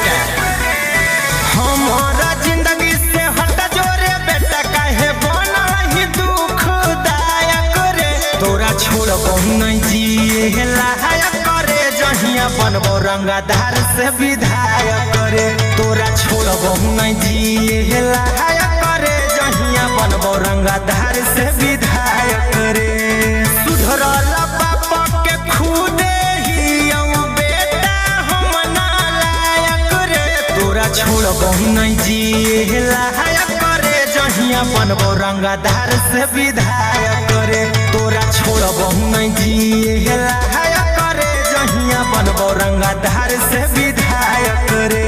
बेटा हमारा जिंदगी से हट जोरे बेटा काहे बना ही दुखदायक रे तोरा छोड़बो नहीं जिए लायक करे जहिया बनबो रंगदार से विधायक रे तोरा छोड़बो नहीं जिए लायक करे जहिया बनबो रंगदार से विधायक रे सुधरल पापा के खुदे छोड़बो नहीं जिए लायक करे जहिया बनबो रंगदार से विधायक रे तोरा छोड़बो नहीं जिए लायक करे जहिया बनबो रंगदार से विधायक रे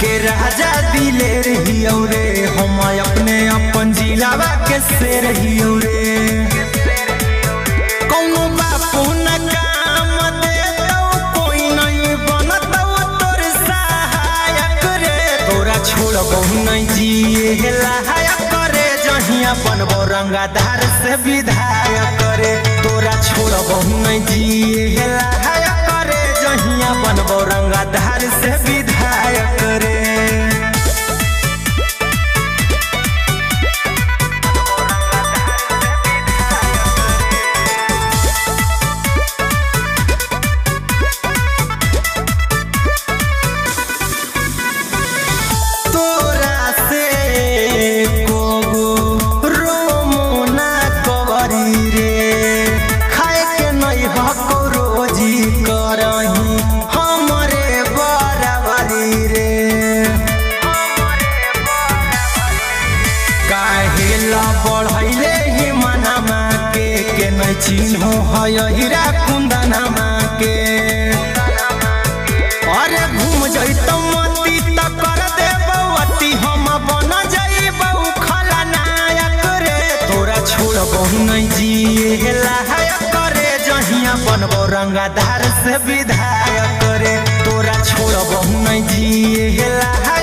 के राजा दिले रहियो रे हम अपने अपन जिलावा के से रहियो रे कौनो बापू न काम देतो कोई नहीं बनतो तोर सहायक रे तोरा छोड़बो नहीं जिए लायक करे जहिया बनबो रंगदार से विधायक रे तोरा छोड़बो नहीं जिए लायक करे जहिया बनबो रंगदार से विधायक रे बढ़ैले ही मनमा के नहीं चिन्हो है हीरा कुंदनमा के अरे घूम जइतो मती त कर देबो अति हम बन जइबो खलनायक रे तोरा छोड़बो नहीं जिए लायक करे जहिया बनबो रंगदार से विधायक रे तोरा छोड़बो नहीं जिए लायक